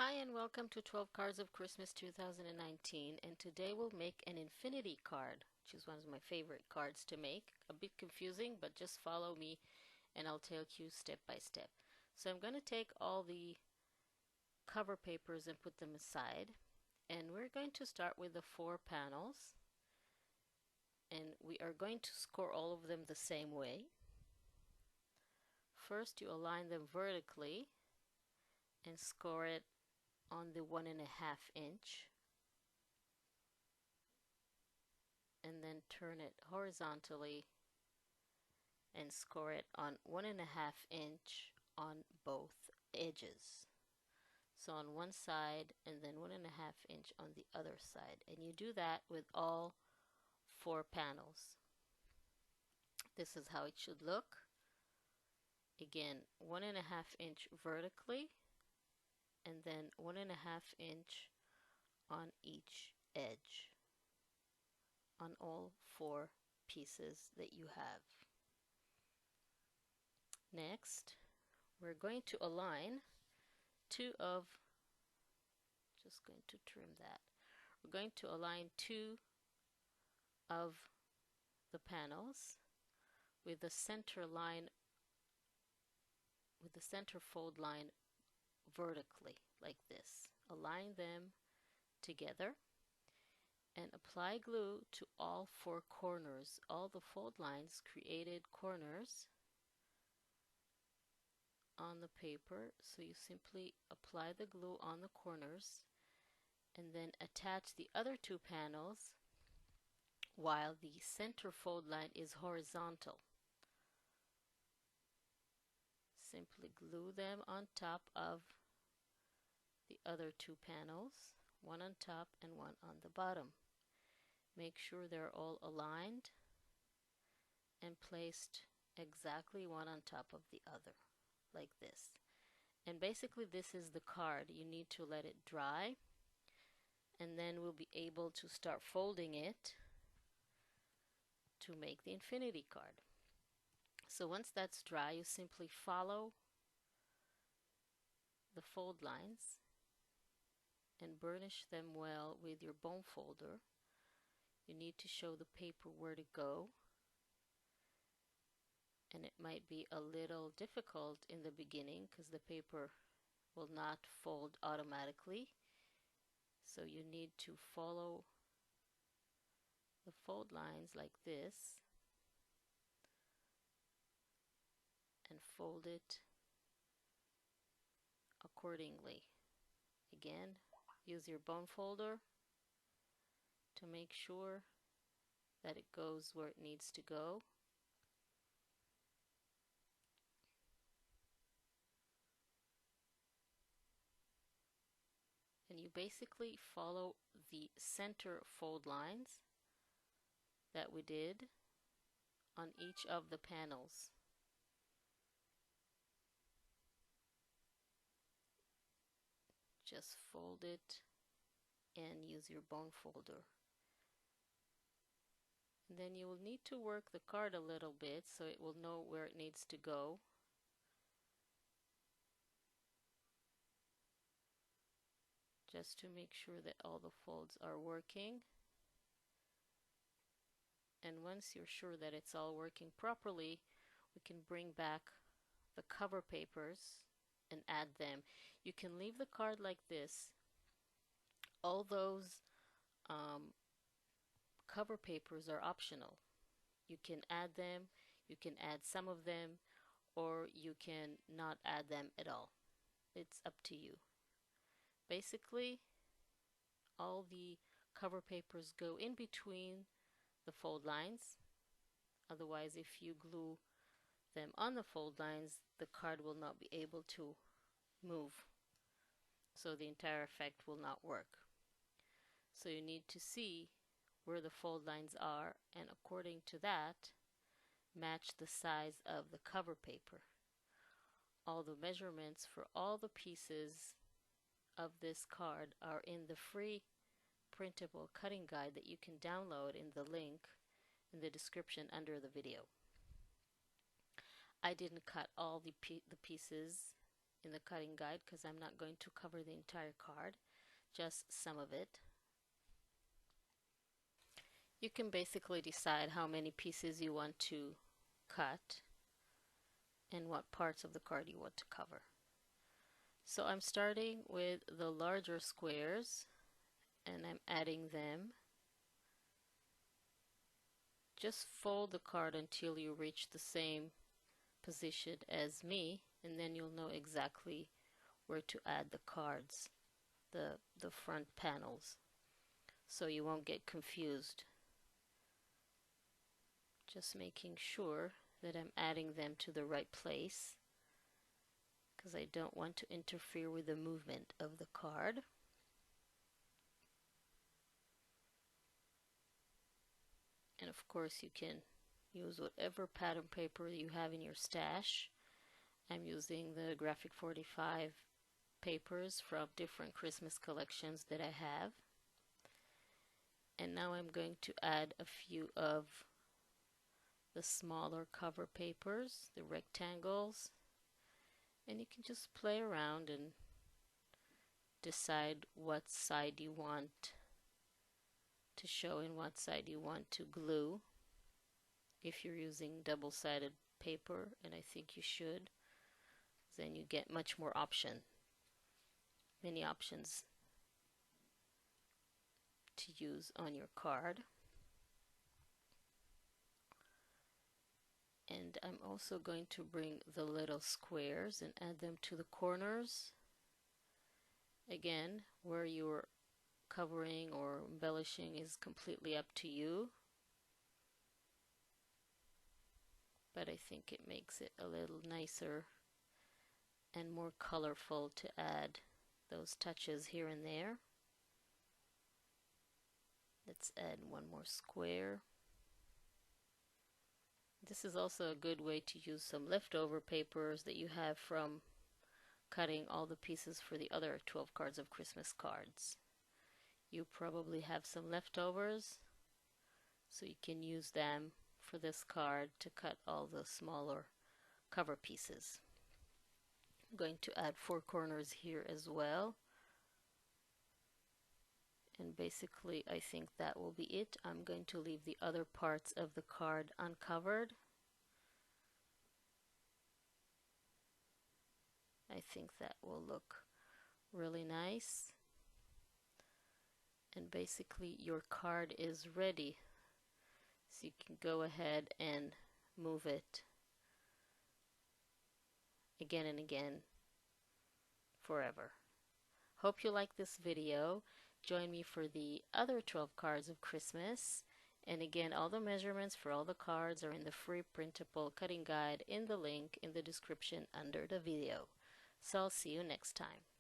Hi and welcome to 12 Cards of Christmas 2019, and today we'll make an infinity card, which is one of my favorite cards to make. A bit confusing, but just follow me and I'll take you step by step. So I'm going to take all the cover papers and put them aside, and we're going to start with the 4 panels, and we are going to score all of them the same way. First you align them vertically and score it on the 1.5 inch, and then turn it horizontally and score it on 1.5 inch on both edges. So on one side and then 1.5 inch on the other side, and you do that with all 4 panels. This is how it should look. Again, 1.5 inch vertically and then 1.5 inch on each edge on all 4 pieces that you have. Next, we're going to align just going to trim that. We're going to align 2 of the panels with the center fold line vertically, like this. Align them together and apply glue to all 4 corners, all the fold lines created corners on the paper. So you simply apply the glue on the corners and then attach the other 2 panels while the center fold line is horizontal. Simply glue them on top of the other 2 panels, one on top and one on the bottom. Make sure they're all aligned and placed exactly one on top of the other, like this. And basically this is the card. You need to let it dry, and then we'll be able to start folding it to make the infinity card. So once that's dry, you simply follow the fold lines and burnish them well with your bone folder. You need to show the paper where to go, and it might be a little difficult in the beginning because the paper will not fold automatically. So you need to follow the fold lines like this and fold it accordingly. Again, use your bone folder to make sure that it goes where it needs to go. And you basically follow the center fold lines that we did on each of the panels. Just fold it and use your bone folder. And then you will need to work the card a little bit so it will know where it needs to go. Just to make sure that all the folds are working. And once you're sure that it's all working properly, we can bring back the cover papers and add them. You can leave the card like this. All those cover papers are optional. You can add them, you can add some of them, or you can not add them at all. It's up to you. Basically, all the cover papers go in between the fold lines. Otherwise, if you glue them on the fold lines, the card will not be able to move. So the entire effect will not work. So you need to see where the fold lines are, and according to that, match the size of the cover paper. All the measurements for all the pieces of this card are in the free printable cutting guide that you can download in the link in the description under the video. I didn't cut all the pieces in the cutting guide because I'm not going to cover the entire card, just some of it. You can basically decide how many pieces you want to cut and what parts of the card you want to cover. So I'm starting with the larger squares and I'm adding them. Just fold the card until you reach the same position as me, and then you'll know exactly where to add the cards, the front panels, so you won't get confused. Just making sure that I'm adding them to the right place because I don't want to interfere with the movement of the card. And of course you can use whatever pattern paper you have in your stash. I'm using the Graphic 45 papers from different Christmas collections that I have. And now I'm going to add a few of the smaller cover papers, the rectangles, and you can just play around and decide what side you want to show and what side you want to glue. If you're using double-sided paper, and I think you should, then you get much more many options to use on your card. And I'm also going to bring the little squares and add them to the corners. Again, where you're covering or embellishing is completely up to you, but I think it makes it a little nicer and more colorful to add those touches here and there. Let's add one more square. This is also a good way to use some leftover papers that you have from cutting all the pieces for the other 12 cards of Christmas cards. You probably have some leftovers, so you can use them for this card to cut all the smaller cover pieces. I'm going to add 4 corners here as well. And basically I think that will be it. I'm going to leave the other parts of the card uncovered. I think that will look really nice. And basically your card is ready, so you can go ahead and move it again and again forever. Hope you like this video. Join me for the other 12 cards of Christmas. And again, all the measurements for all the cards are in the free printable cutting guide in the link in the description under the video. So I'll see you next time.